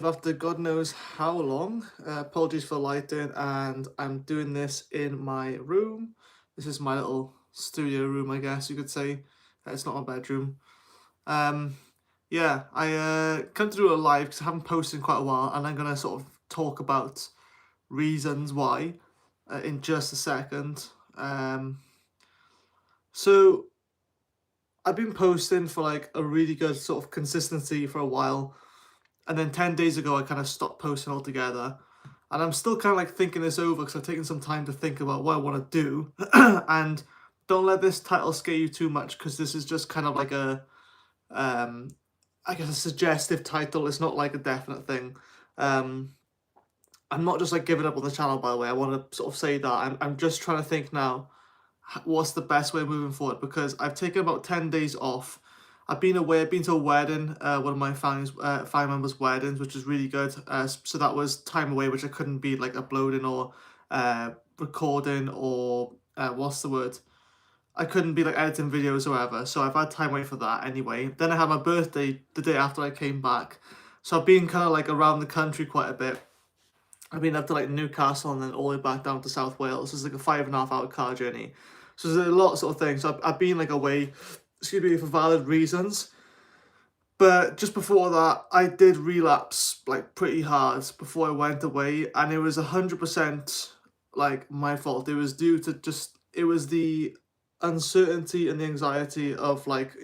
After God knows how long. Apologies for lighting, and I'm doing this in my room. This is my little studio room, I guess you could say. It's not my bedroom. Um, yeah, I come to do a live because I haven't posted in quite a while, and I'm gonna sort of talk about reasons why in just a second. So I've been posting for like a really good sort of consistency for a while, and then 10 days ago I kind of stopped posting altogether. And I'm still kind of like thinking this over because I've taken some time to think about what I want to do. And don't let this title scare you too much because this is just kind of like um, I guess a suggestive title. It's not like a definite thing. Um, I'm not just like giving up on the channel, by the way. I want to sort of say that I'm just trying to think now what's the best way moving forward, because I've taken about 10 days off. I've been away. I've been to a wedding, one of my family members' weddings, which was really good. So that was time away, which I couldn't be like uploading or recording or what's the word? I couldn't be like editing videos or whatever. So I've had time away for that anyway. Then I had my birthday the day after I came back. So I've been kind of like around the country quite a bit. I've been up to like Newcastle and then all the way back down to South Wales. It's like a 5.5 hour car journey. So there's a lot of sort of things. So I've been like away, excuse me, for valid reasons. But just before that, I did relapse like pretty hard before I went away, and it was 100% like my fault. It was due to just it was the uncertainty and the anxiety of like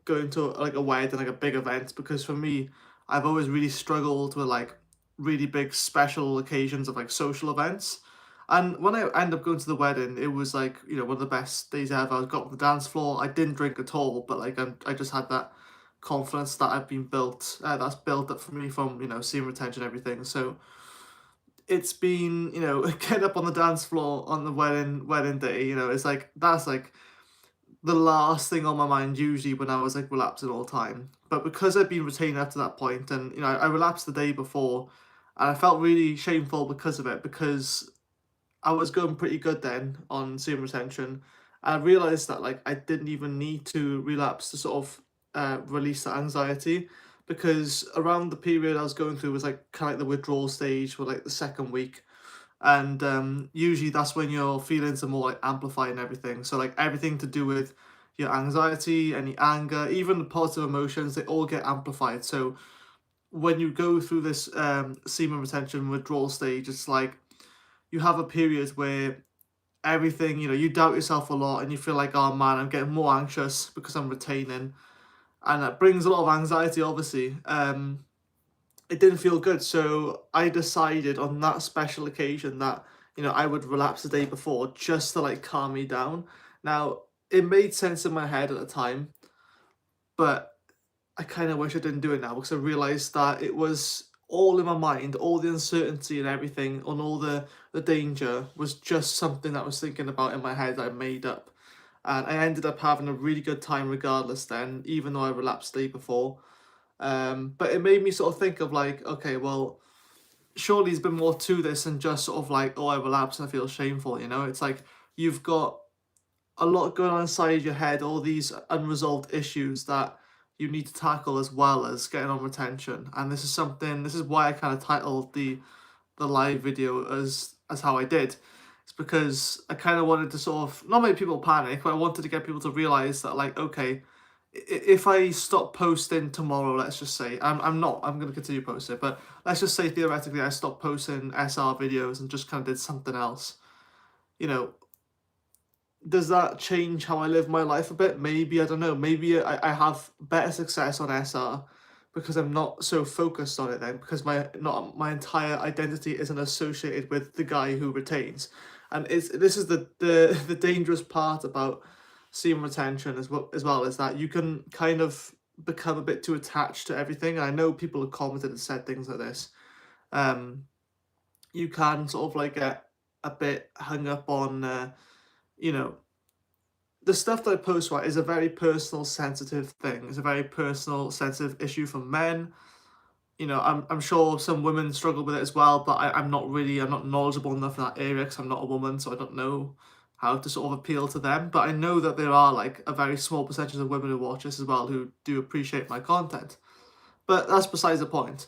going to like a wedding, like a big event. Because for me, I've always really struggled with like really big special occasions of like social events. And when I ended up going to the wedding, it was like one of the best days ever. I got on the dance floor. I didn't drink at all, but like I just had that confidence that I've been built that's built up for me from seeing retention and everything. So it's been getting up on the dance floor on the wedding day. It's like that's like the last thing on my mind usually when I was like relapsing all the time. But because I've been retaining up to that point, and I relapsed the day before, and I felt really shameful because of it, because I was going pretty good then on serum retention. I realized that like I didn't even need to relapse to sort of release that anxiety, because around the period I was going through was like kind of like the withdrawal stage for like the second week, and usually that's when your feelings are more like amplified and everything. So like everything to do with your anxiety, any anger, even the positive emotions, they all get amplified. So when you go through this semen retention withdrawal stage, it's like you have a period where everything, you doubt yourself a lot and you feel like, oh man, I'm getting more anxious because I'm retaining. And that brings a lot of anxiety, obviously. It didn't feel good. So I decided on that special occasion that, I would relapse the day before just to like calm me down. Now, it made sense in my head at the time, but I kind of wish I didn't do it now, because I realized that it was all in my mind, all the uncertainty and everything, and all the danger was just something that I was thinking about in my head that I made up. And I ended up having a really good time regardless then, even though I relapsed the day before. But it made me sort of think of like, okay, well, surely there's been more to this than just sort of like, oh, I relapsed and I feel shameful, It's like you've got a lot going on inside your head, all these unresolved issues that you need to tackle as well as getting on retention. And this is why I kind of titled the live video as how I did. It's because I kind of wanted to sort of not make people panic, but I wanted to get people to realize that like, okay, if I stop posting tomorrow, let's just say I'm going to continue posting, but let's just say theoretically I stopped posting SR videos and just kind of did something else. You know, does that change how I live my life a bit? Maybe, I don't know. Maybe I have better success on SR because I'm not so focused on it then, because my entire identity isn't associated with the guy who retains. And this is the dangerous part about seam retention as well, is that you can kind of become a bit too attached to everything. And I know people have commented and said things like this. Um, you can sort of like get a bit hung up on you know, the stuff that I post, right, is a very personal, sensitive thing. It's a very personal, sensitive issue for men. I'm sure some women struggle with it as well, but I'm not knowledgeable enough in that area because I'm not a woman, so I don't know how to sort of appeal to them. But I know that there are like a very small percentage of women who watch this as well who do appreciate my content. But that's besides the point.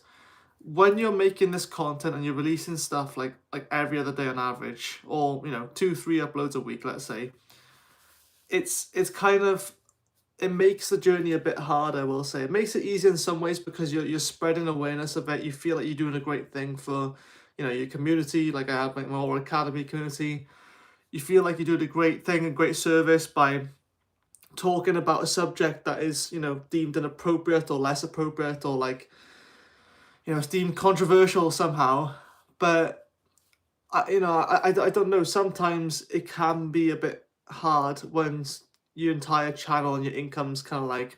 when you're making this content and you're releasing stuff like every other day on average, or 2, 3 uploads a week, let's say, it's kind of, it makes the journey a bit harder, I will say. It makes it easier in some ways because you're spreading awareness of it. You feel like you're doing a great thing for, your community. Like I have like my Aura Academy community. You feel like you're doing a great thing, a great service by talking about a subject that is, deemed inappropriate or less appropriate, or like, it's deemed controversial somehow. But I don't know. Sometimes it can be a bit hard when your entire channel and your income's kind of like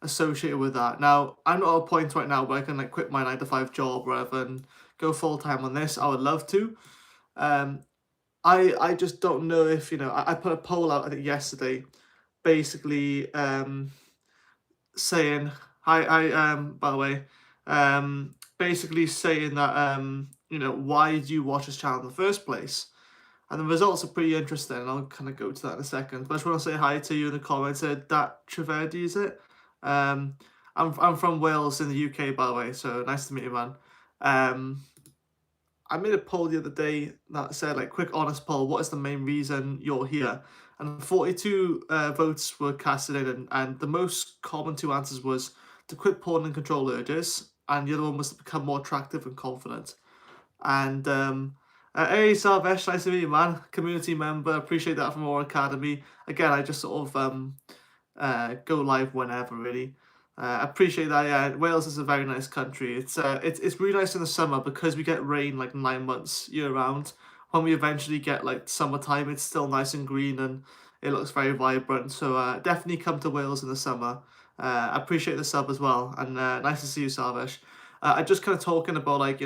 associated with that. Now, I'm not at a point right now where I can like quit my 9 to 5 job or whatever and go full time on this. I would love to. Um, I just don't know if I put a poll out I think yesterday, basically saying I by the way, basically saying that why did you watch this channel in the first place? And the results are pretty interesting, and I'll kind of go to that in a second. But I just want to say hi to you in the comments. Dat Trivedi, is it? Um, I'm from Wales in the UK, by the way, so nice to meet you, man. I made a poll the other day that said, like, quick, honest poll, what is the main reason you're here? And 42 votes were casted in, and the most common two answers was to quit porn and control urges, and the other one was to become more attractive and confident. And hey, Salvesh, nice to meet you, man. Community member, appreciate that from our academy. Again, I just sort of go live whenever, really. Appreciate that. Yeah, Wales is a very nice country. It's really nice in the summer because we get rain like 9 months year round. When we eventually get like summertime, it's still nice and green and it looks very vibrant. So definitely come to Wales in the summer. I appreciate the sub as well, and nice to see you, Salvesh. I just kind of talking about like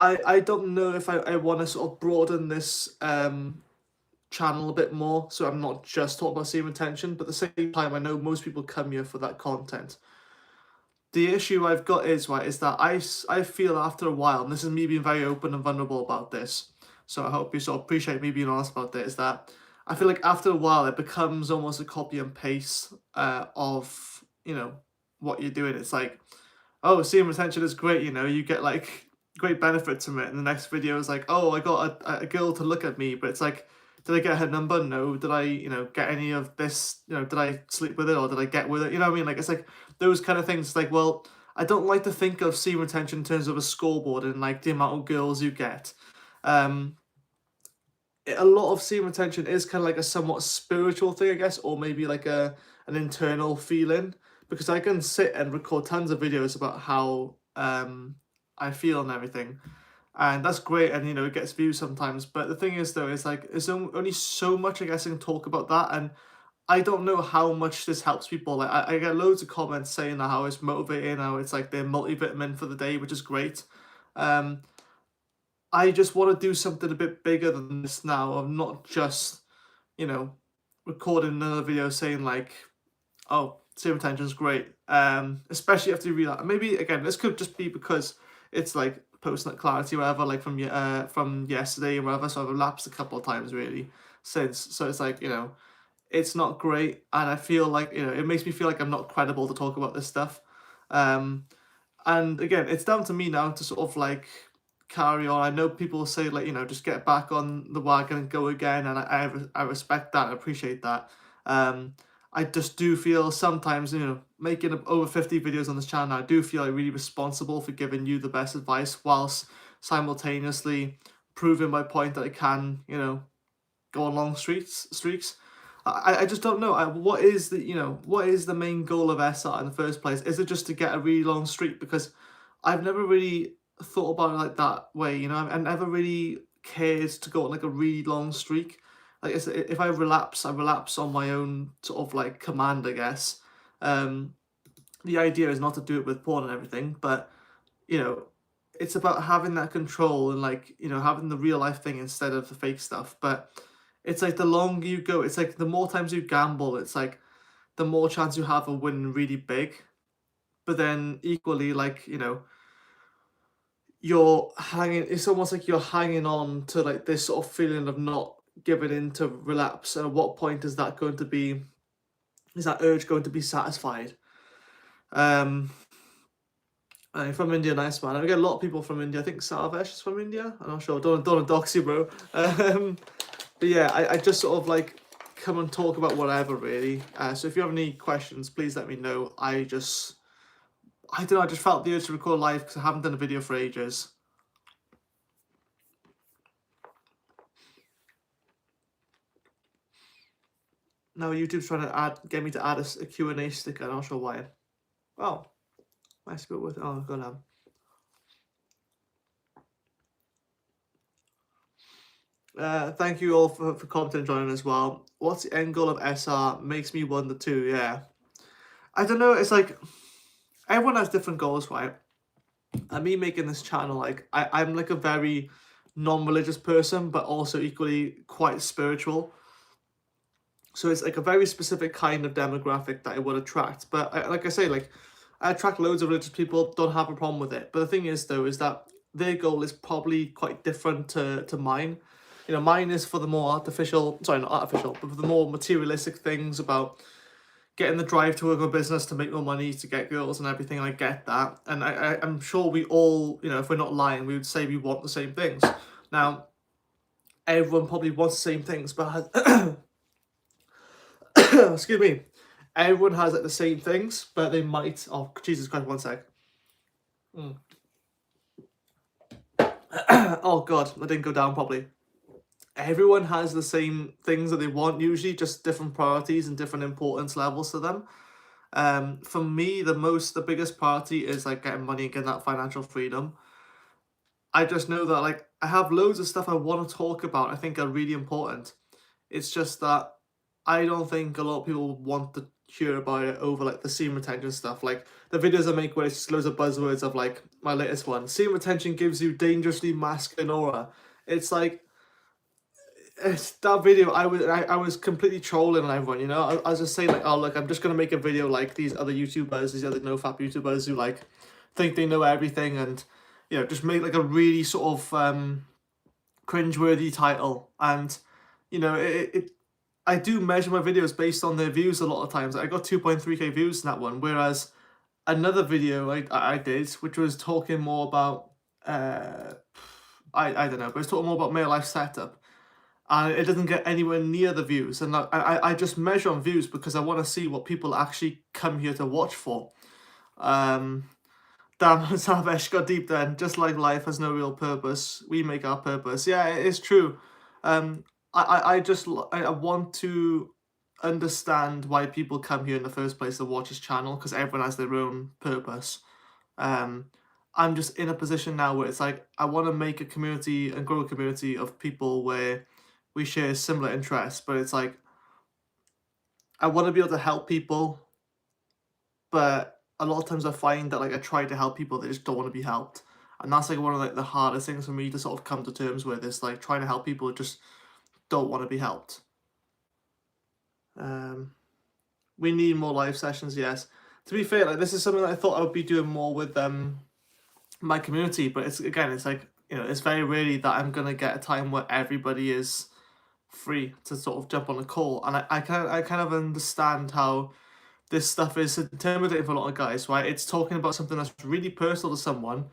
I don't know if I want to sort of broaden this channel a bit more, so I'm not just talking about semen retention, but at the same time, I know most people come here for that content. The issue I've got is, right, is that I feel after a while, and this is me being very open and vulnerable about this, so I hope you sort of appreciate me being honest about this, that I feel like after a while it becomes almost a copy and paste of, what you're doing. It's like, oh, semen retention is great, you get like great benefits from it. And the next video is like, oh, I got a girl to look at me, but it's like, did I get her number? No. Did I, get any of this? Did I sleep with it or did I get with it? You know what I mean? Like, it's like those kind of things. It's like, well, I don't like to think of semen retention in terms of a scoreboard and like the amount of girls you get. A lot of semen retention is kind of like a somewhat spiritual thing, I guess, or maybe like an internal feeling, because I can sit and record tons of videos about how I feel and everything, and that's great, and it gets views sometimes. But the thing is, though, is like there's only so much I guess I can talk about that, and I don't know how much this helps people. Like I get loads of comments saying how it's motivating, how it's like their multivitamin for the day, which is great. Um, I just want to do something a bit bigger than this now. I'm not just, you know, recording another video saying like, oh, serum retention's great. Especially after you realize, maybe again, this could just be because it's like post-nut clarity or whatever, like from yesterday or whatever. So I've lapsed a couple of times really since. So it's like, it's not great, and I feel like it makes me feel like I'm not credible to talk about this stuff. Um, and again, it's down to me now to sort of like carry on. I know people say like, just get back on the wagon and go again, and I respect that, I appreciate that. I just do feel sometimes, making over 50 videos on this channel, I do feel like really responsible for giving you the best advice whilst simultaneously proving my point that I can, go on long streaks. I just don't know. What is the main goal of SR in the first place? Is it just to get a really long streak? Because I've never really thought about it like that way. I never really cared to go on like a really long streak. Like if I relapse on my own sort of like command, I guess. The idea is not to do it with porn and everything, but you know, it's about having that control and like, having the real life thing instead of the fake stuff. But it's like the longer you go, it's like the more times you gamble, it's like the more chance you have of winning really big. But then equally, like, you're hanging, it's almost like you're hanging on to like this sort of feeling of not giving in to relapse. And at what point is that going to be, is that urge going to be satisfied? Um, From India, nice man. I get a lot of people from India. I think Sarvesh is from India. I'm not sure. Don't dox you, bro. But yeah, I just sort of like come and talk about whatever really. So if you have any questions, please let me know. I don't know. I just felt the urge to record live because I haven't done a video for ages. Now YouTube's trying to get me to add a Q&A sticker. I'm not sure why. Oh, nice bit with. Oh, go now. Thank you all for commenting and joining as well. What's the end goal of SR? Makes me wonder too, yeah. I don't know, it's like, everyone has different goals, right? And me making this channel, like, I'm like a very non-religious person, but also equally quite spiritual. So it's like a very specific kind of demographic that I would attract. But like I say, like, I attract loads of religious people, don't have a problem with it. But the thing is, though, is that their goal is probably quite different to mine. You know, mine is for the more artificial, sorry, not artificial, but for the more materialistic things about getting the drive to work a business to make more money, to get girls and everything. I get that. And I'm sure we all, you know, if we're not lying, we would say we want the same things. Now, everyone probably wants the same things, but excuse me, everyone has like the same things, but they might, oh, Jesus Christ, one sec. Oh God, I didn't go down properly. Everyone has the same things that they want, usually just different priorities and different importance levels to them. For me, the biggest priority is like getting money and getting that financial freedom. I just know that like I have loads of stuff I want to talk about I think are really important. It's just that I don't think a lot of people want to hear about it over like the semen retention stuff. Like the videos I make where it's just loads of buzzwords of like my latest one. Semen retention gives you dangerously masculine aura. It's like that video I was completely trolling on everyone, you know. I was just saying like, oh look, I'm just gonna make a video like these other YouTubers, these other nofap YouTubers who like think they know everything and you know just make like a really sort of cringeworthy title. And you know I do measure my videos based on their views a lot of times. I got 2.3k views in that one, whereas another video I did, which was talking more about I don't know, but it's talking more about male life setup, and it doesn't get anywhere near the views. And I just measure on views because I want to see what people actually come here to watch for. Damn, Savesh got deep then. Just like life has no real purpose, we make our purpose. Yeah, it is true. I want to understand why people come here in the first place to watch this channel, because everyone has their own purpose. I'm just in a position now where it's like I want to make a community and grow a community of people where we share similar interests, but it's like I want to be able to help people, but a lot of times I find that like I try to help people, they just don't want to be helped. And that's like one of like the hardest things for me to sort of come to terms with, is like trying to help people who just don't want to be helped. We need more live sessions, yes. To be fair, like this is something that I thought I would be doing more with my community, but it's like, you know, it's very rarely that I'm gonna get a time where everybody is free to sort of jump on a call. And I kind of understand how this stuff is intimidating for a lot of guys, right? It's talking about something that's really personal to someone,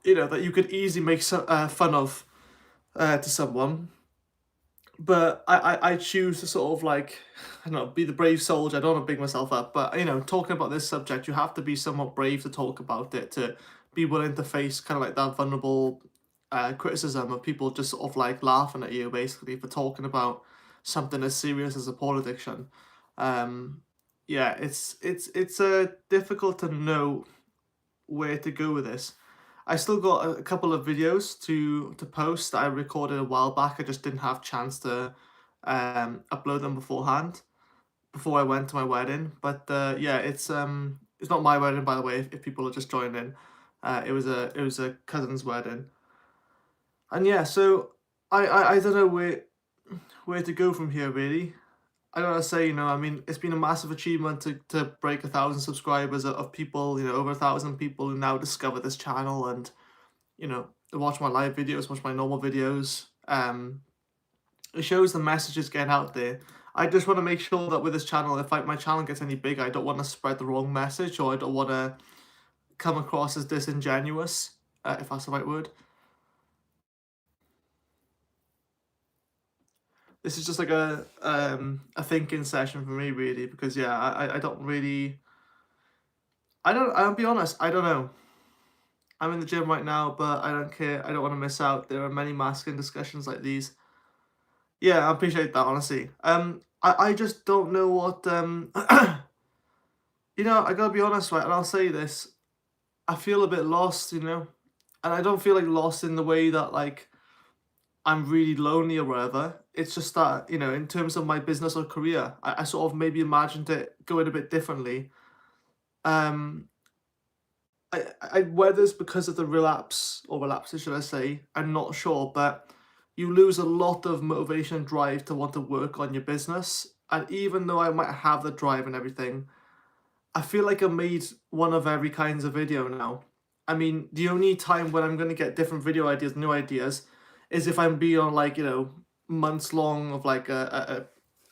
you know, that you could easily make fun of to someone. But I choose to sort of like, I don't know, be the brave soldier. I don't want to big myself up, but you know, talking about this subject, you have to be somewhat brave to talk about it, to be willing to face kind of like that vulnerable criticism of people just sort of like laughing at you basically for talking about something as serious as a porn addiction. Yeah, it's difficult to know where to go with this. I still got a couple of videos to post that I recorded a while back. I just didn't have chance to upload them beforehand, before I went to my wedding. But yeah, it's not my wedding, by the way, if people are just joining in. It was a cousin's wedding. And yeah, so I don't know where to go from here really. I gotta say, you know, I mean, it's been a massive achievement to break 1,000 subscribers of people, you know, over 1,000 people who now discover this channel and, you know, they watch my live videos, watch my normal videos. It shows the message is getting out there. I just want to make sure that with this channel, if my channel gets any bigger, I don't want to spread the wrong message, or I don't want to come across as disingenuous, if that's the right word. This is just like a thinking session for me really, because yeah, I don't really, I'll be honest, I don't know. I'm in the gym right now, but I don't care. I don't want to miss out. There are many masculine discussions like these. Yeah, I appreciate that, honestly. I just don't know what I gotta be honest, right, and I'll say this. I feel a bit lost, and I don't feel like lost in the way that like I'm really lonely or whatever. It's just that, in terms of my business or career, I sort of maybe imagined it going a bit differently. Um, whether it's because of the relapse or relapses, should I say, I'm not sure, but you lose a lot of motivation and drive to want to work on your business. And even though I might have the drive and everything, I feel like I made one of every kinds of video now. I mean, the only time when I'm gonna get different video ideas, new ideas, is if I'm be on like, months long of like a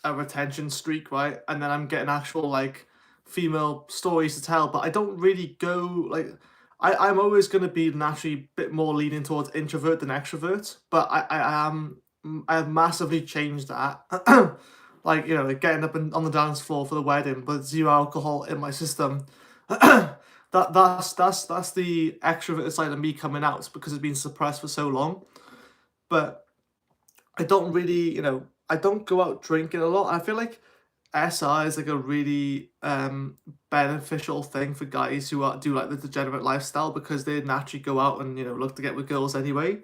retention streak, right? And then I'm getting actual like female stories to tell, but I don't really go like I'm always gonna be naturally a bit more leaning towards introvert than extrovert, but I have massively changed that. Like, like getting up on the dance floor for the wedding, but zero alcohol in my system. That's the extrovert side of me coming out because it's been suppressed for so long. But I don't really, I don't go out drinking a lot. I feel like SR is like a really beneficial thing for guys who do like the degenerate lifestyle because they naturally go out and look to get with girls anyway.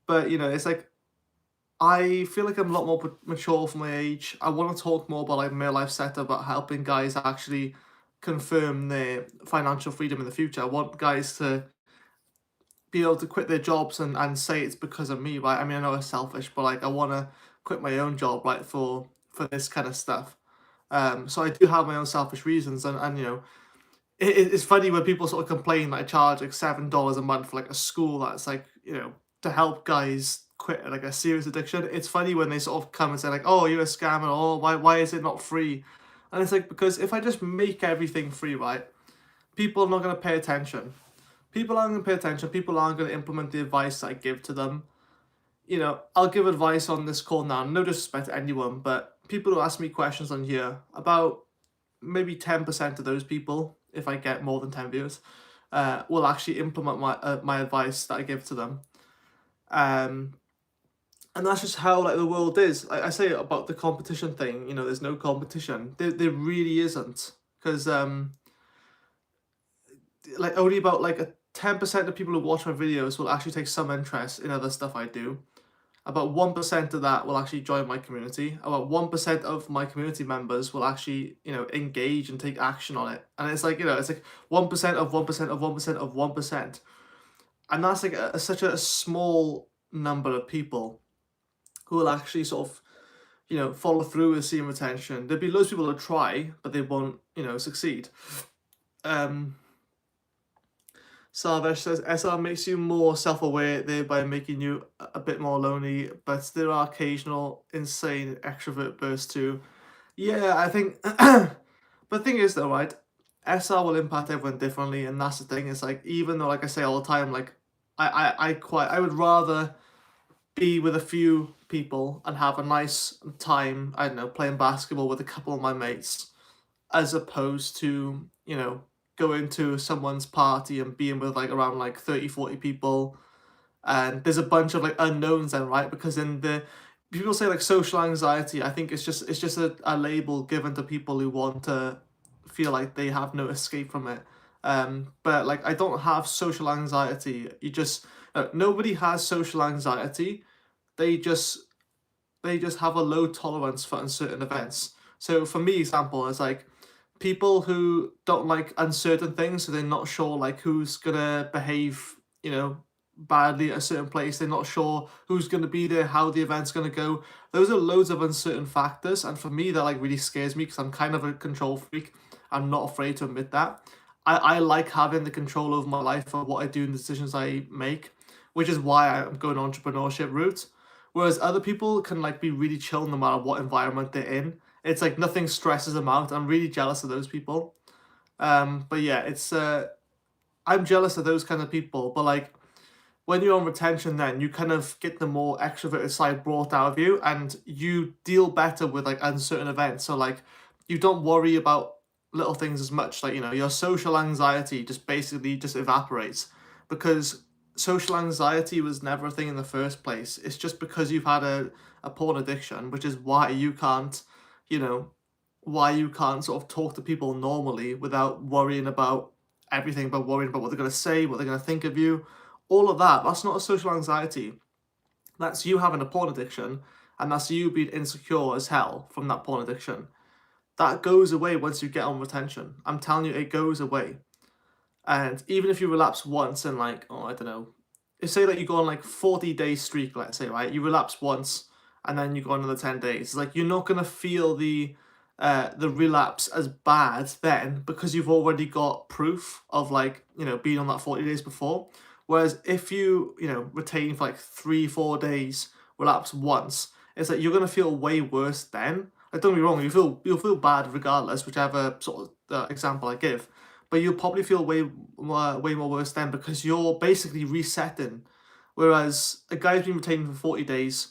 But it's like I feel like I'm a lot more mature for my age. I want to talk more about like my life setup, about helping guys actually confirm their financial freedom in the future. I want guys to be able to quit their jobs and say it's because of me, right? I mean, I know it's selfish, but like I want to quit my own job, right, for this kind of stuff. So I do have my own selfish reasons, and it's funny when people sort of complain that I charge like $7 a month for like a school that's like to help guys quit like a serious addiction. It's funny when they sort of come and say like, "Oh, you're a scammer," or why is it not free? And it's like because if I just make everything free, right, people are not going to pay attention. People aren't going to pay attention. People aren't going to implement the advice I give to them. I'll give advice on this call now. No disrespect to anyone, but people who ask me questions on here, about maybe 10% of those people, if I get more than 10 views, will actually implement my advice that I give to them. And that's just how like the world is. I say about the competition thing, there's no competition. There really isn't. Because like only about like a 10% of people who watch my videos will actually take some interest in other stuff I do. About 1% of that will actually join my community. About 1% of my community members will actually, engage and take action on it. And it's like, it's like 1% of 1% of 1% of 1%. And that's like such a small number of people who will actually sort of, follow through with seeing retention. There'll be loads of people who try, but they won't, succeed. Salvesh says, SR makes you more self-aware, thereby making you a bit more lonely, but there are occasional insane extrovert bursts too. Yeah, I think, but the thing is though, right, SR will impact everyone differently, and that's the thing, it's like, even though, like I say all the time, like, I would rather be with a few people and have a nice time, I don't know, playing basketball with a couple of my mates, as opposed to, going to someone's party and being with like around like 30-40 people, and there's a bunch of like unknowns then, right? Because in the people say like social anxiety, I think it's just a label given to people who want to feel like they have no escape from it. But like I don't have social anxiety. Nobody has social anxiety. They just have a low tolerance for uncertain events. So for me, example is like people who don't like uncertain things, so they're not sure like who's gonna behave, badly at a certain place. They're not sure who's gonna be there, how the event's gonna go. Those are loads of uncertain factors, and for me, that like really scares me because I'm kind of a control freak. I'm not afraid to admit that. I like having the control over my life of what I do and the decisions I make, which is why I'm going entrepreneurship route. Whereas other people can like be really chill no matter what environment they're in. It's like nothing stresses them out. I'm really jealous of those people. But yeah, I'm jealous of those kind of people, but like when you're on retention, then you kind of get the more extroverted side brought out of you, and you deal better with like uncertain events. So like you don't worry about little things as much. Like, you know, your social anxiety just basically just evaporates, because social anxiety was never a thing in the first place. It's just because you've had a porn addiction, which is why you can't, you know, why you can't sort of talk to people normally without worrying about everything, about worrying about what they're going to say, what they're going to think of you, all of that. That's not a social anxiety. That's you having a porn addiction, and that's you being insecure as hell from that porn addiction. That goes away once you get on retention. I'm telling you, it goes away. And even if you relapse once and like, oh, I don't know, say that you go on like 40-day streak, let's say, right? You relapse once and then you go on another 10 days. It's like you're not gonna feel the relapse as bad then, because you've already got proof of like, you know, being on that 40 days before. Whereas if you know, retain for like 3-4 days, relapse once, it's like you're gonna feel way worse then. Like, don't get me wrong, you'll feel bad regardless, whichever sort of example I give, but you'll probably feel way more worse then, because you're basically resetting. Whereas a guy who's been retaining for 40 days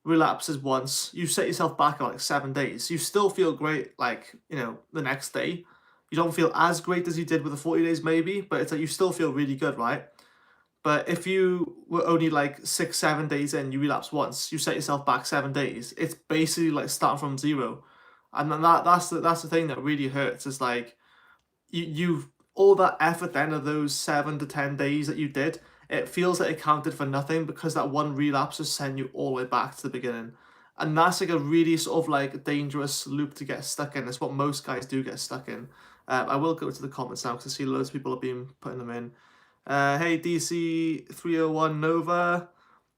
relapses once, you set yourself back like 7 days. You still feel great, like, you know, the next day. You don't feel as great as you did with the 40 days maybe, but it's like you still feel really good, right? But if you were only like 6-7 days in, you relapse once, you set yourself back 7 days. It's basically like starting from zero, and then that's the thing that really hurts. Is like you've all that effort then of those 7 to 10 days that you did. It feels like it counted for nothing, because that one relapse just sent you all the way back to the beginning, and that's like a really sort of like dangerous loop to get stuck in. It's what most guys do get stuck in. I will go to the comments now because I see loads of people have been putting them in. Hey, DC301 Nova.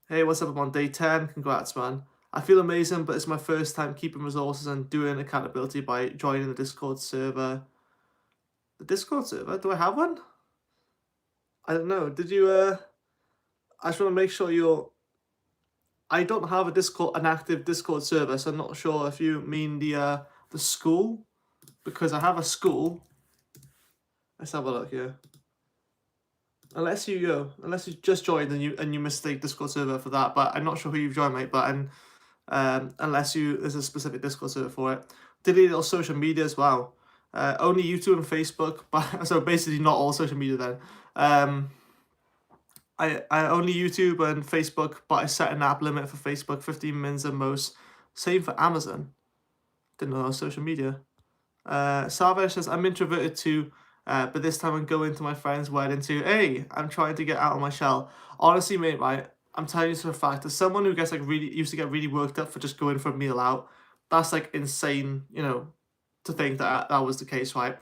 Hey, what's up? I'm on day 10. Congrats, man. I feel amazing, but it's my first time keeping resources and doing accountability by joining the Discord server. The Discord server? Do I have one? I don't know. Did you, I just want to make sure you're... I don't have an active Discord server, so I'm not sure if you mean the school, because I have a school. Let's have a look here. Unless you just joined and you mistake Discord server for that, but I'm not sure who you've joined, mate. But unless there's a specific Discord server for it. Deleted all social media as well. Only YouTube and Facebook, but so basically not all social media then. I only YouTube and Facebook, but I set an app limit for Facebook, 15 minutes at most. Same for Amazon. Didn't know that was social media. Savage says, I'm introverted too, but this time I'm going to my friend's wedding too. Hey, I'm trying to get out of my shell. Honestly, mate, right, I'm telling you for a fact, as someone who gets like used to get really worked up for just going for a meal out, that's like insane, you know, to think that that was the case, right?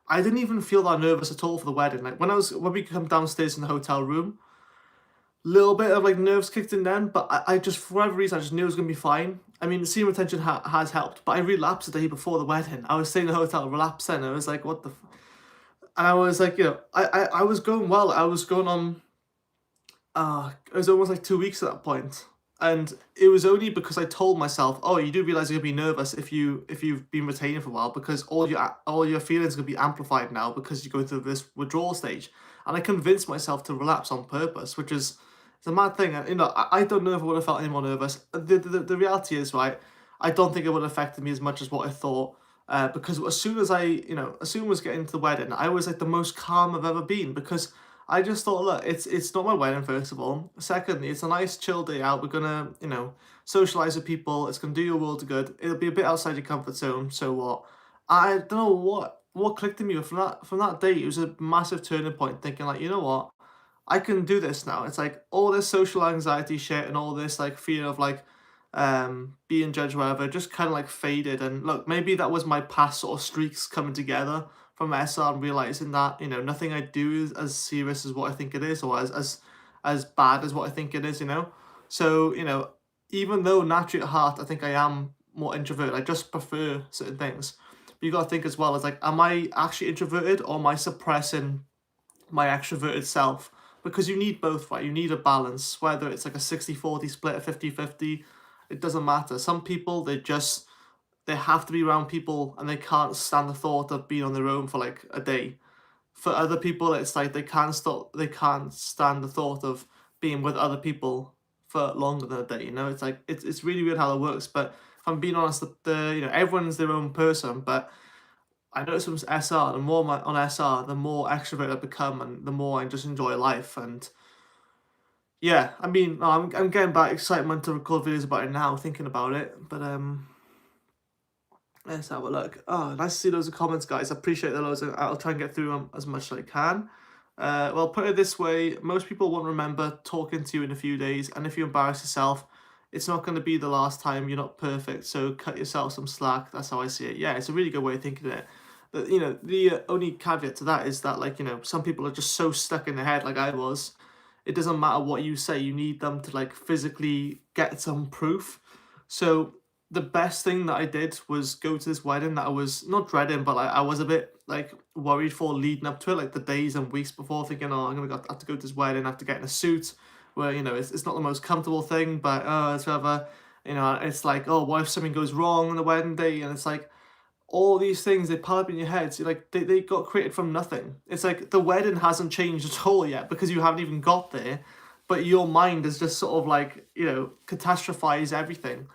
I didn't even feel that nervous at all for the wedding. Like when we come downstairs in the hotel room, little bit of like nerves kicked in then, but I just, for whatever reason, I just knew it was gonna be fine. I mean, the semen retention has helped, but I relapsed the day before the wedding. I was staying in the hotel, relapsed then. I was like, what the and I was like, you know, I was going well. I was going on, it was almost like 2 weeks at that point. And it was only because I told myself, oh, you do realize you're gonna be nervous if you've been retaining for a while, because all your feelings are gonna be amplified now because you go through this withdrawal stage. And I convinced myself to relapse on purpose, which is it's a mad thing. You know, I don't know if I would have felt any more nervous. The reality is, right, I don't think it would have affected me as much as what I thought. Because as soon as as soon as getting to the wedding, I was like the most calm I've ever been, because I just thought, look, it's not my wedding, first of all. Secondly, it's a nice chill day out. We're gonna, you know, socialize with people. It's gonna do your world good. It'll be a bit outside your comfort zone. So what? I don't know what clicked in me from that day. It was a massive turning point. Thinking like, you know what, I can do this now. It's like all this social anxiety shit and all this like fear of like being judged, whatever, just kind of like faded. And look, maybe that was my past sort of streaks coming together from SR and realizing that, you know, nothing I do is as serious as what I think it is, or as bad as what I think it is, you know. So, you know, even though naturally at heart I think I am more introverted, I just prefer certain things. But you gotta think as well as like, am I actually introverted, or am I suppressing my extroverted self? Because you need both, right? You need a balance, whether it's like a 60-40 split, a 50-50, it doesn't matter. Some people, they have to be around people and they can't stand the thought of being on their own for like a day. for other people, it's like they can't stand the thought of being with other people for longer than a day. You know, it's like it's really weird how it works. But if I'm being honest, the everyone's their own person. But I noticed with SR, the more I'm on SR, the more extrovert I become, and the more I just enjoy life. And yeah, I mean, I'm getting back excitement to record videos about it now, thinking about it. But let's have a look. Oh, nice to see loads of comments, guys. I appreciate the loads. I'll try and get through them as much as I can. Well, put it this way, most people won't remember talking to you in a few days, and if you embarrass yourself, it's not going to be the last time. You're not perfect, so cut yourself some slack. That's how I see it. Yeah, it's a really good way of thinking of it. But, the only caveat to that is that, like, some people are just so stuck in their head, like I was. It doesn't matter what you say, you need them to, like, physically get some proof. So the best thing that I did was go to this wedding that I was not dreading, but like, I was a bit like worried for leading up to it, like the days and weeks before, thinking, oh, have to go to this wedding, I have to get in a suit, where it's not the most comfortable thing, but it's whatever. It's like, oh, what if something goes wrong on the wedding day? And it's like all these things they pile up in your head. So like they got created from nothing. It's like the wedding hasn't changed at all yet because you haven't even got there, but your mind has just sort of like catastrophized everything.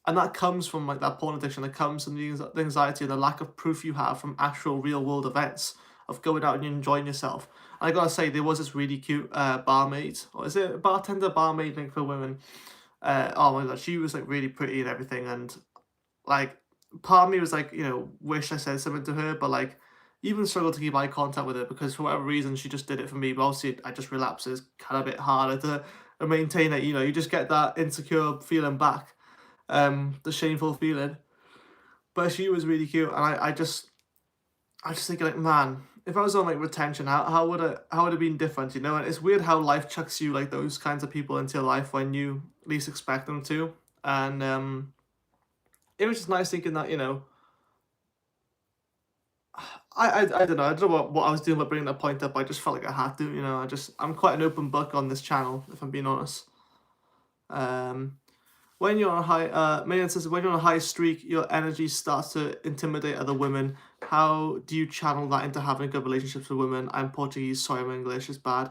And that comes from like that porn addiction. That comes from the anxiety and the lack of proof you have from actual real world events of going out and enjoying yourself. And I gotta say, there was this really cute barmaid, or is it a bartender, barmaid thing for women? Oh my god, she was like really pretty and everything, and like part of me was like, wish I said something to her, but like even struggled to keep eye contact with her because for whatever reason she just did it for me. But obviously, I just relapse. It's kind of a bit harder to maintain it. You just get that insecure feeling back, the shameful feeling. But she was really cute, and I just think like, man, if I was on like retention, how would it been different, And it's weird how life chucks you like those kinds of people into your life when you least expect them to, and it was just nice thinking that I don't know. I don't know what I was doing by bringing that point up. I just felt like I had to. I'm quite an open book on this channel, if I'm being honest. Um, when you're on a high, Mayan says, when you're on a high streak, your energy starts to intimidate other women. How do you channel that into having good relationships with women? I'm Portuguese, sorry, my English is bad.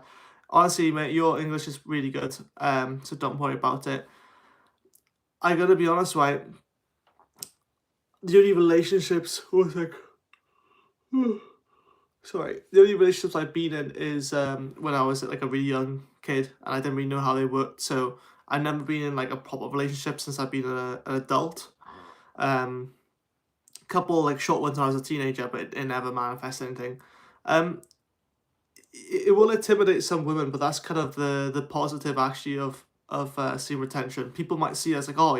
Honestly, mate, your English is really good. So don't worry about it. I gotta be honest, right? The only relationships, sorry, the only relationships I've been in is when I was like a really young kid and I didn't really know how they worked. So I've never been in like a proper relationship since I've been an adult. Couple like short ones when I was a teenager, but it never manifested anything. It will intimidate some women, but that's kind of the positive actually of seeing retention. People might see it as like, oh,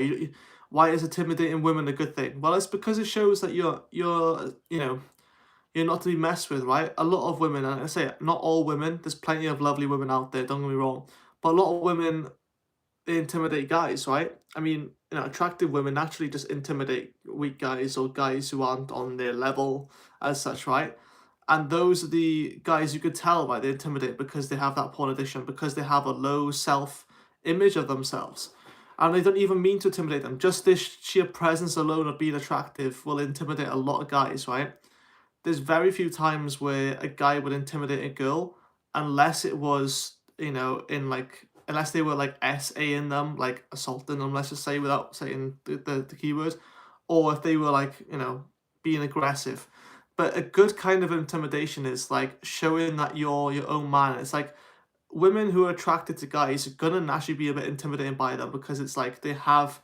why is intimidating women a good thing? Well, it's because it shows that you're not to be messed with, right? A lot of women, and I say not all women, there's plenty of lovely women out there, don't get me wrong, but a lot of women, they intimidate guys, right? I mean, attractive women naturally just intimidate weak guys or guys who aren't on their level as such, right? And those are the guys you could tell, right? They intimidate because they have that porn addiction, because they have a low self image of themselves. And they don't even mean to intimidate them. Just this sheer presence alone of being attractive will intimidate a lot of guys, right? There's very few times where a guy would intimidate a girl unless it was, in like, unless they were like SA-ing them, like assaulting them, let's just say, without saying the keyword, or if they were like, being aggressive. But a good kind of intimidation is like showing that you're your own man. It's like women who are attracted to guys are gonna naturally be a bit intimidated by them because it's like they have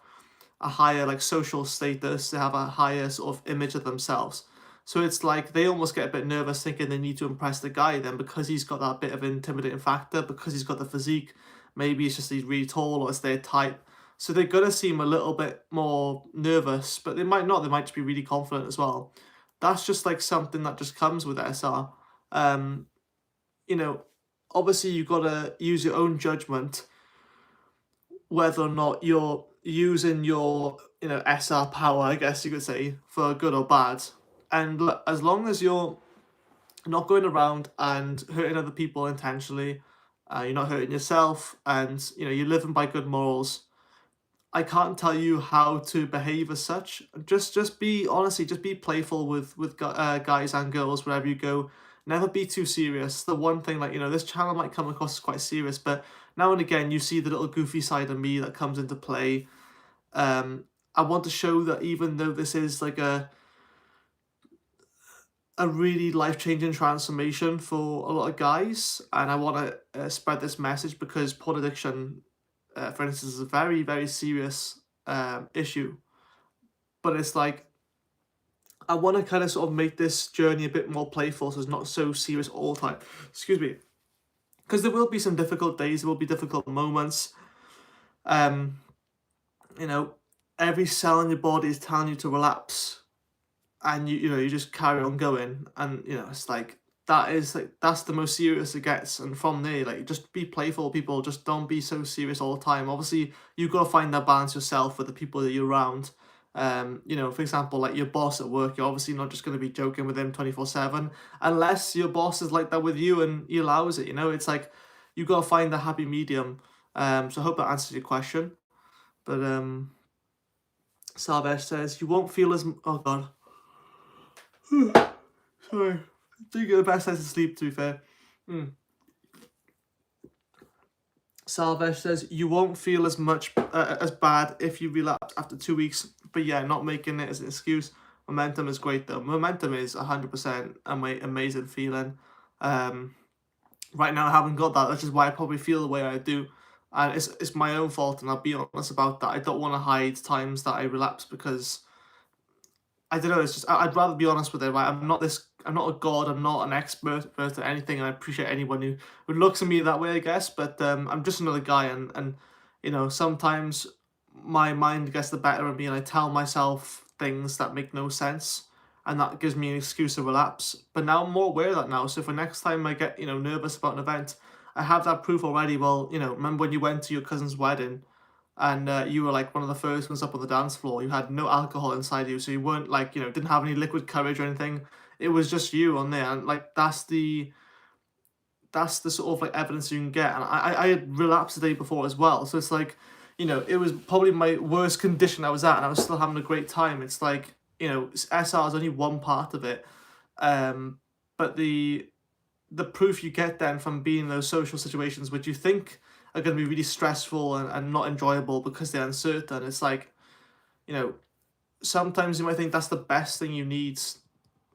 a higher like social status, they have a higher sort of image of themselves. So it's like they almost get a bit nervous thinking they need to impress the guy then because he's got that bit of intimidating factor, because he's got the physique. Maybe it's just he's really tall or it's their type. So they're gonna seem a little bit more nervous, but they might not, they might just be really confident as well. That's just like something that just comes with SR. Um, you know, Obviously you've gotta use your own judgment whether or not you're using your SR power, I guess you could say, for good or bad. And as long as you're not going around and hurting other people intentionally, you're not hurting yourself, and you're living by good morals. I can't tell you how to behave as such. Just be honestly, just be playful with guys and girls wherever you go. never be too serious. The one thing, like, this channel might come across as quite serious, but now and again you see the little goofy side of me that comes into play. I want to show that even though this is like a really life-changing transformation for a lot of guys, and I want to spread this message because porn addiction, for instance, is a very, very serious issue. But it's like, I want to kind of sort of make this journey a bit more playful, so it's not so serious all the time. Excuse me. Because there will be some difficult days, there will be difficult moments. Um, you know, every cell in your body is telling you to relapse, and you just carry on going, and it's like that's the most serious it gets, and from there, like, just be playful, people. Just don't be so serious all the time. Obviously, you've got to find that balance yourself with the people that you're around. For example, like your boss at work, you're obviously not just going to be joking with him 24/7, unless your boss is like that with you and he allows it. It's like you got to find the happy medium. So I hope that answers your question. But Salvesh says you won't feel as oh god. Sorry. Do get the best night of sleep, to be fair. Salvesh says you won't feel as much as bad if you relapse after 2 weeks, but yeah, not making it as an excuse. Momentum is great though. Momentum is 100% amazing feeling. Right now I haven't got that, which is why I probably feel the way I do, and it's my own fault, and I'll be honest about that. I don't want to hide times that I relapse because I don't know. It's just I'd rather be honest with it. Right, I'm not a god. I'm not an expert at anything, and I appreciate anyone who looks at me that way, I guess. But I'm just another guy, and sometimes my mind gets the better of me, and I tell myself things that make no sense, and that gives me an excuse to relapse. But now I'm more aware of that now. So for next time I get nervous about an event, I have that proof already. Well, remember when you went to your cousin's wedding? And you were like one of the first ones up on the dance floor. You had no alcohol inside you, so you weren't like didn't have any liquid courage or anything. It was just you on there, and like that's the sort of like evidence you can get. And I had relapsed the day before as well, so it's like it was probably my worst condition I was at, and I was still having a great time. It's like SR is only one part of it, but the proof you get then from being in those social situations which you think are going to be really stressful and not enjoyable because they're uncertain. It's like, sometimes you might think that's the best thing you need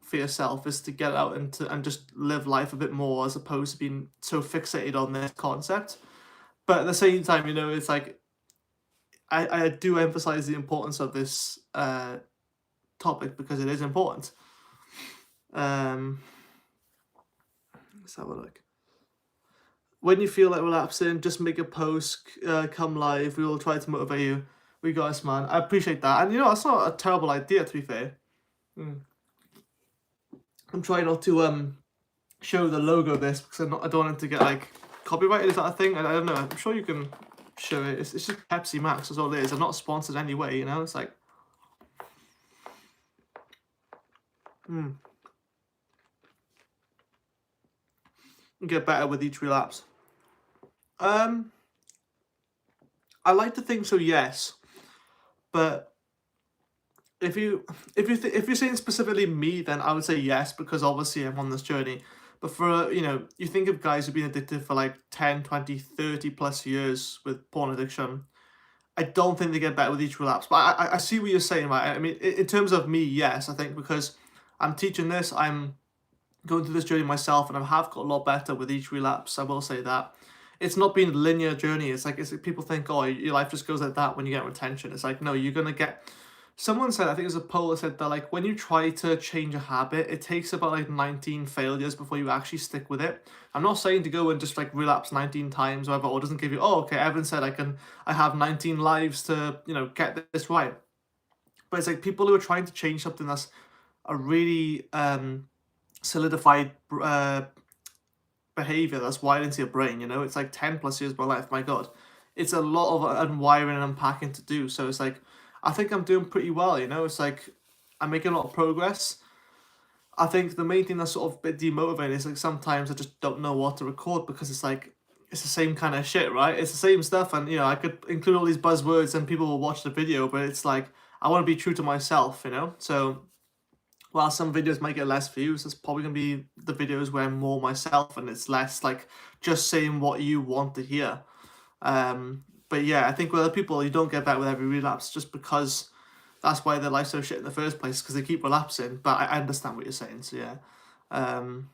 for yourself is to get out and just live life a bit more as opposed to being so fixated on this concept. But at the same time, it's like I do emphasize the importance of this topic because it is important. Let's have a look. When you feel like relapsing, just make a post, come live. We will try to motivate you. We got us, man. I appreciate that. And that's not a terrible idea, to be fair. I'm trying not to show the logo of this because I don't want it to get like copyrighted. Is that a thing? I don't know. I'm sure you can show it. It's just Pepsi Max. That's all it is. I'm not sponsored anyway. It's like. Get better with each relapse. I like to think so, yes, but if you're saying specifically me, then I would say yes because obviously I'm on this journey. But for you think of guys who've been addicted for like 10, 20, 30 plus years with porn addiction. I don't think they get better with each relapse. But I see what you're saying, right? I mean, in terms of me, yes, I think because I'm teaching this, I'm going through this journey myself, and I have got a lot better with each relapse. I will say that. It's not been a linear journey. It's like people think, oh, your life just goes like that when you get retention. It's like, no, you're going to get... Someone said, I think it was a poll that said that like when you try to change a habit, it takes about like 19 failures before you actually stick with it. I'm not saying to go and just like relapse 19 times or whatever, or doesn't give you, oh, okay, Evan said I have 19 lives to, get this right. But it's like people who are trying to change something that's a really solidified behavior that's wired into your brain. It's like 10 plus years of my life. My god, it's a lot of unwiring and unpacking to do. So it's like I think I'm doing pretty well. It's like I'm making a lot of progress. I think the main thing that's sort of a bit demotivating is like sometimes I just don't know what to record because it's like it's the same kind of shit, right? It's the same stuff, and I could include all these buzzwords and people will watch the video, but it's like I want to be true to myself, So while some videos might get less views, it's probably gonna be the videos where I'm more myself and it's less like just saying what you want to hear. But yeah, I think with other people, you don't get better with every relapse just because that's why their life's so shit in the first place because they keep relapsing. But I understand what you're saying, so yeah. Um,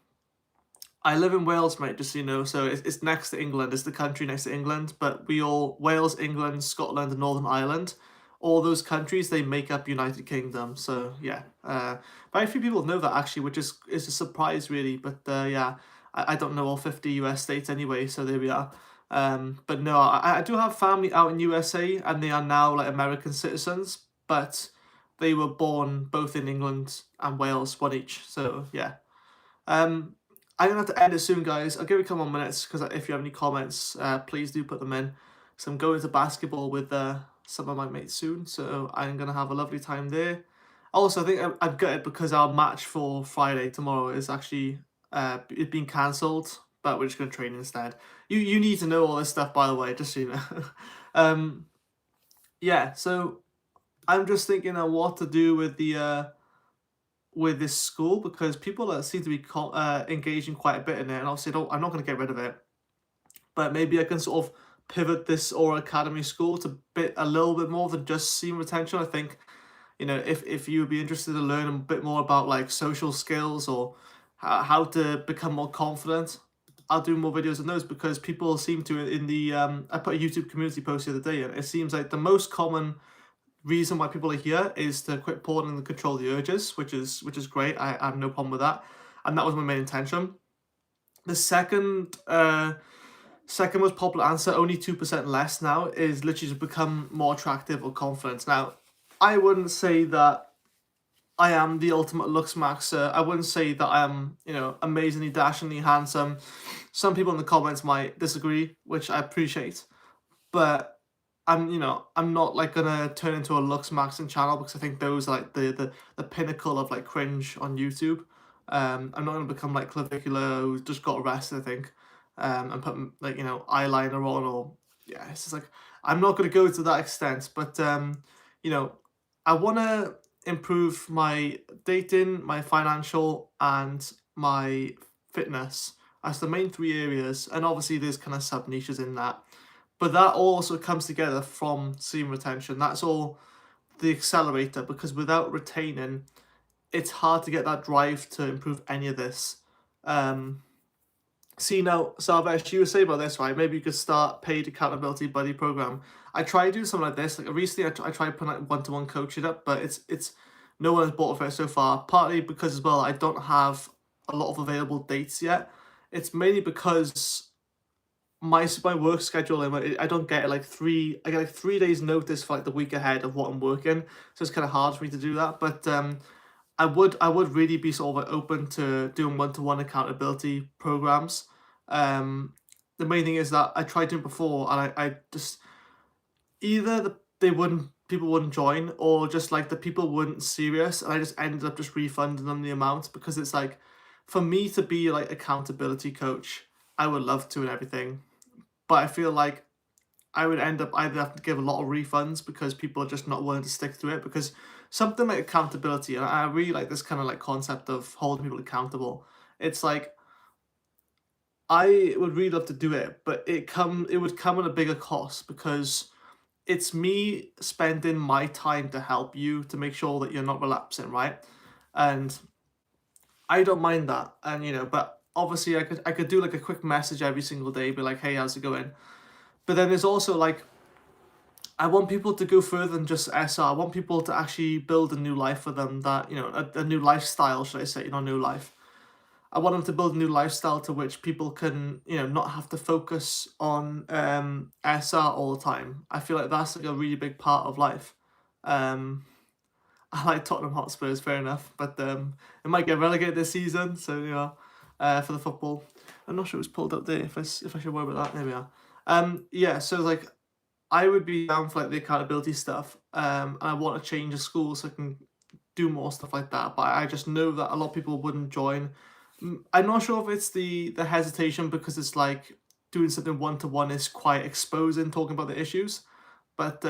I live in Wales, mate, just so you know. So it's next to England. It's the country next to England. But we all, Wales, England, Scotland, and Northern Ireland, all those countries, they make up United Kingdom. So yeah, very few people know that actually, which is a surprise really. But yeah, I don't know all 50 US states anyway. So there we are. But no, I do have family out in USA, and they are now like American citizens. But they were born both in England and Wales, one each. So yeah. Um, I'm gonna have to end it soon, guys. I'll give it a couple more minutes because if you have any comments, please do put them in. So I'm going to basketball with some of my mates soon, so I'm gonna have a lovely time there. Also, I think I'm gutted because our match for Friday tomorrow is actually it being cancelled, but we're just gonna train instead. You need to know all this stuff, by the way, just so you know. um, yeah, so I'm just thinking of what to do with this school because people seem to be engaging quite a bit in it, and obviously I'm not going to get rid of it, but maybe I can sort of pivot this Aura Academy school to a little bit more than just seam retention. I think if you would be interested to learn a bit more about like social skills or how to become more confident, I'll do more videos on those because people seem to in the I put a YouTube community post the other day, and it seems like the most common reason why people are here is to quit porn and control the urges, which is great. I have no problem with that, and that was my main intention. The second most popular answer, only 2% less now, is literally to become more attractive or confident. Now, I wouldn't say that I am the ultimate looks maxer. I wouldn't say that I am, amazingly, dashingly handsome. Some people in the comments might disagree, which I appreciate, but I'm not like gonna turn into a looks maxing channel because I think those are like the pinnacle of like cringe on YouTube. I'm not gonna become like Clavicular who just got arrested, I think, and put like eyeliner on or yeah, it's just like I'm not gonna go to that extent, but you know, I wanna improve my dating, my financial, and my fitness. That's the main three areas, and obviously there's kind of sub niches in that. But that also comes together from seam retention. That's all the accelerator because without retaining, it's hard to get that drive to improve any of this. See now, Salvesh, you were saying about this, right? Maybe you could start paid accountability buddy program. I tried to do something like this. Like recently, I tried putting like one-to-one coaching up, but it's no one has bought for it so far. Partly because as well, I don't have a lot of available dates yet. It's mainly because my work schedule and I don't get like I get like 3 days notice for like the week ahead of what I'm working, so it's kind of hard for me to do that. But I would really be sort of like open to doing one-to-one accountability programs. The main thing is that I tried doing before and I just either people wouldn't join or just like the people weren't serious and I just ended up just refunding them the amount because it's like for me to be like accountability coach, I would love to and everything, but I feel like I would end up either having to give a lot of refunds because people are just not willing to stick to it. Because something like accountability, and I really like this kind of like concept of holding people accountable. It's like I would really love to do it, but it would come at a bigger cost because it's me spending my time to help you to make sure that you're not relapsing, right? And I don't mind that, and but obviously I could do like a quick message every single day, be like, hey, how's it going? But then there's also like I want people to go further than just SR. I want people to actually build a new life for them that, a new lifestyle, should I say, new life. I want them to build a new lifestyle to which people can, not have to focus on SR all the time. I feel like that's like a really big part of life. Um, I like Tottenham Hotspurs, fair enough, but it might get relegated this season, so, for the football. I'm not sure it was pulled up there, if I should worry about that, there we are. Yeah, so like I would be down for like the accountability stuff. And I want to change the school so I can do more stuff like that. But I just know that a lot of people wouldn't join. I'm not sure if it's the hesitation because it's like doing something one-to-one is quite exposing, talking about the issues. But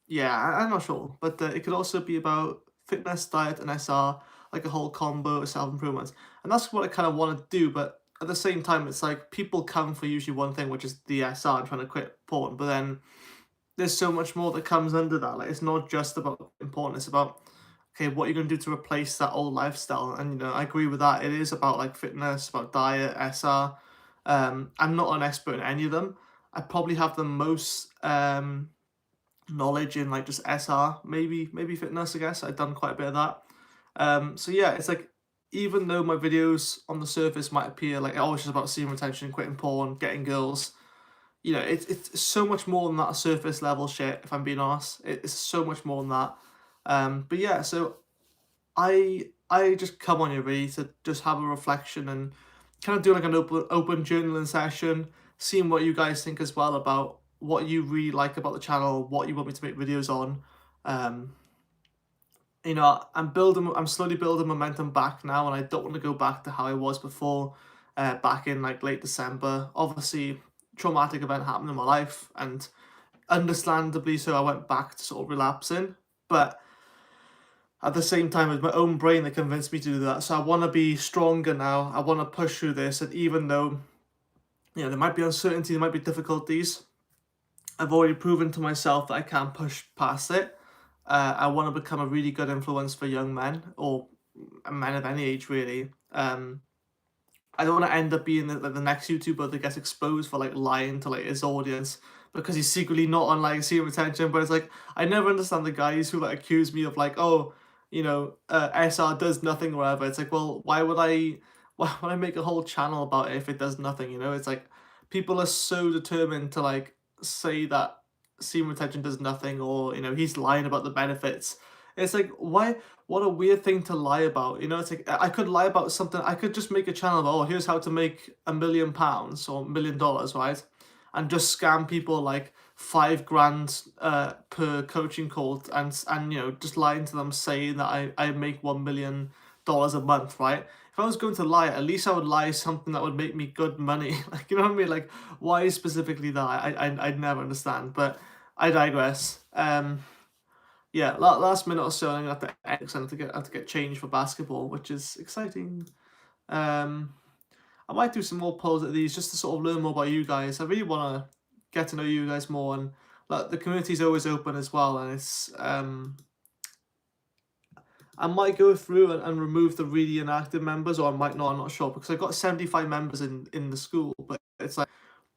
yeah, I'm not sure. But it could also be about fitness, diet, and SR. like a whole combo of self-improvement. And that's what I kind of want to do, but at the same time, it's like people come for usually one thing, which is the SR, trying to quit porn, but then there's so much more that comes under that. Like, it's not just about important, it's about, okay, what you're going to do to replace that old lifestyle. And, I agree with that. It is about like fitness, about diet, SR. I'm not an expert in any of them. I probably have the most knowledge in like just SR, maybe fitness, I guess. I've done quite a bit of that. So yeah, it's like, even though my videos on the surface might appear like, oh, it's just about seeing retention, quitting porn, getting girls, it's so much more than that surface level shit, if I'm being honest. It's so much more than that. But yeah, so I just come on here really to just have a reflection and kind of do like an open journaling session, seeing what you guys think as well about what you really like about the channel, what you want me to make videos on. Um, I'm slowly building momentum back now, and I don't want to go back to how I was before, back in like late December. Obviously, traumatic event happened in my life, and understandably so, I went back to sort of relapsing. But at the same time, it's my own brain that convinced me to do that. So I want to be stronger now. I want to push through this, and even though there might be uncertainty, there might be difficulties, I've already proven to myself that I can push past it. I want to become a really good influence for young men, or men of any age really. I don't want to end up being the next YouTuber that gets exposed for like lying to like his audience because he's secretly not on like seeing retention. But it's like, I never understand the guys who like accuse me of like, oh, SR does nothing or whatever. It's like, well, why would I why would I make a whole channel about it if it does nothing? It's like, people are so determined to like say that semen retention does nothing, or he's lying about the benefits. It's like, why? What a weird thing to lie about. It's like, I could lie about something. I could just make a channel about, oh, here's how to make £1 million or $1 million, right? And just scam people like 5 grand per coaching call, and just lying to them saying that I make $1 million a month, right? If I was going to lie, at least I would lie something that would make me good money. Like, you know what I mean? Like, why specifically that? I'd never understand. But I digress. Yeah, last minute or so, I'm gonna have to X and have to get changed for basketball, which is exciting. I might do some more polls at these just to sort of learn more about you guys. I really want to get to know you guys more, and like, the community's always open as well. And it's I might go through and remove the really inactive members, or I might not. I'm not sure, because I've got 75 members in the school, but it's like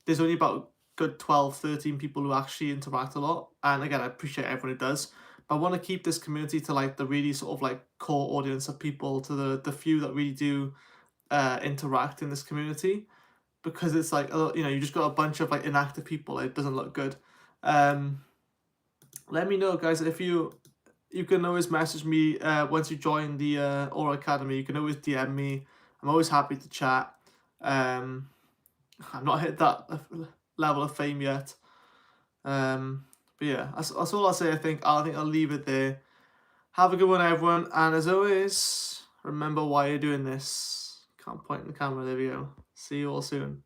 there's only about good 12, 13 people who actually interact a lot. And again, I appreciate everyone who does. But I want to keep this community to like the really sort of like core audience of people, to the few that really do interact in this community, because it's like, you just got a bunch of like inactive people. It doesn't look good. Let me know, guys, if you can always message me once you join the Aura Academy. You can always DM me. I'm always happy to chat. I've not hit that level of fame yet. But yeah, that's all I'll say. I think I'll leave it there. Have a good one, everyone, and as always, remember why you're doing this. Can't point in the camera. There we go. See you all soon.